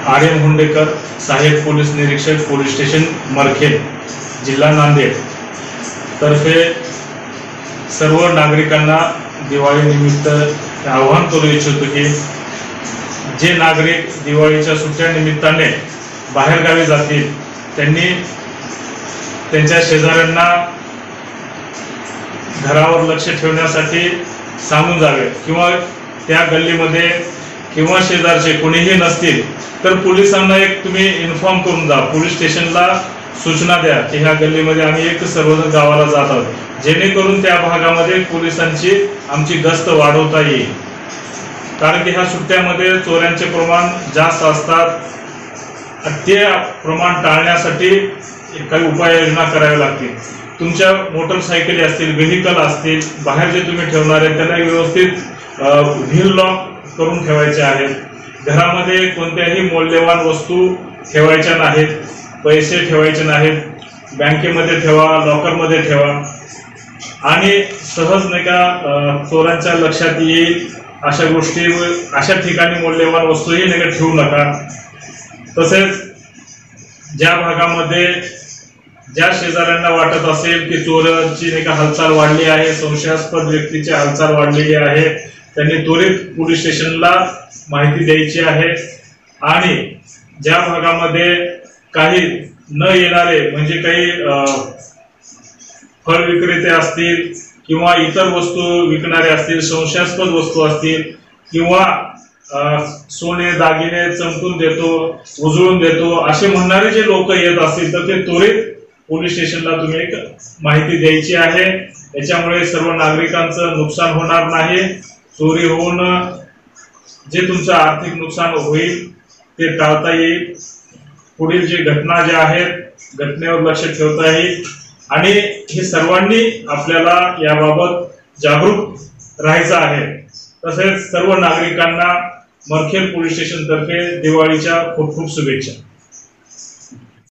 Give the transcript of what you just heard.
आर्यन हुंडेकर, सहाय्यक पोलीस निरीक्षक, police station Markhel, जिल्हा नांदेड तर्फे सर्व नागरिकांना दिवाळी निमित्त आवाहन करू इच्छितो की जे नागरिक दिवाळीच्या सुट्ट्या निमित्ताने बाहेर गावी जातील त्यांनी त्यांच्या शेजाऱ्यांना घरावर लक्ष ठेवण्यासाठी सांगून जावे किंवा त्या गल्लीमध्ये किंवा शेजारचे कोणीही नसतील तर पोलिसांना एक तुम्ही इन्फॉर्म करून जा, पोलीस स्टेशनला सूचना द्या की ह्या गल्लीमध्ये आम्ही एक सर्वजण गावाला जात आहोत, जेणेकरून त्या भागामध्ये पोलिसांची आमची गस्त वाढवता येईल। कारण की ह्या सुट्ट्यामध्ये चोऱ्यांचे प्रमाण जास्त असतात, ते प्रमाण टाळण्यासाठी काही उपाययोजना कराव्या लागतील। तुमच्या मोटरसायकली असतील, व्हेकल असतील, बाहेर जे तुम्ही ठेवणार आहे त्यांना व्यवस्थित व्हील लॉक करून ठेवायचे आहेत। घरामध्ये कोणत्याही मौल्यवान वस्तू ठेवायच्या नाहीत, पैसे ठेवायचे नाहीत, बँकेमध्ये ठेवा, लॉकरमध्ये ठेवा आणि सहज नाही का चोरांच्या लक्षात येईल अशा गोष्टी, अशा ठिकाणी मौल्यवान वस्तूही नाही का ठेवू नका। तसेच ज्या भागामध्ये ज्या शेजाऱ्यांना वाटत असेल की चोरांची नाही का हालचाल वाढली आहे, संशयास्पद व्यक्तीची हालचाल वाढलेली आहे, त्यांनी त्वरित पोलीस स्टेशनला माहिती द्यायची आहे। आणि ज्या भागामध्ये काही न येणारे म्हणजे काही फळ विक्रेते असतील किंवा इतर वस्तू विकणारे असतील, संशयास्पद वस्तू असतील किंवा सोने दागिने चमकून देतो, उजळून देतो असे म्हणणारे जे लोक येत असतील तर ते त्वरित पोलीस स्टेशनला तुम्ही एक माहिती द्यायची आहे। याच्यामुळे सर्व नागरिकांचं नुकसान होणार नाही, चोरी होऊन जे तुमचं आर्थिक नुकसान होईल ते टाळता येईल। पुढील जी घटना ज्या आहेत घटनेवर लक्ष ठेवता येईल आणि हे सर्वांनी आपल्याला याबाबत जागरूक राहायचं आहे। तसेच सर्व नागरिकांना मरखेल पोलीस स्टेशन तर्फे दिवाळीच्या खूप खूप शुभेच्छा।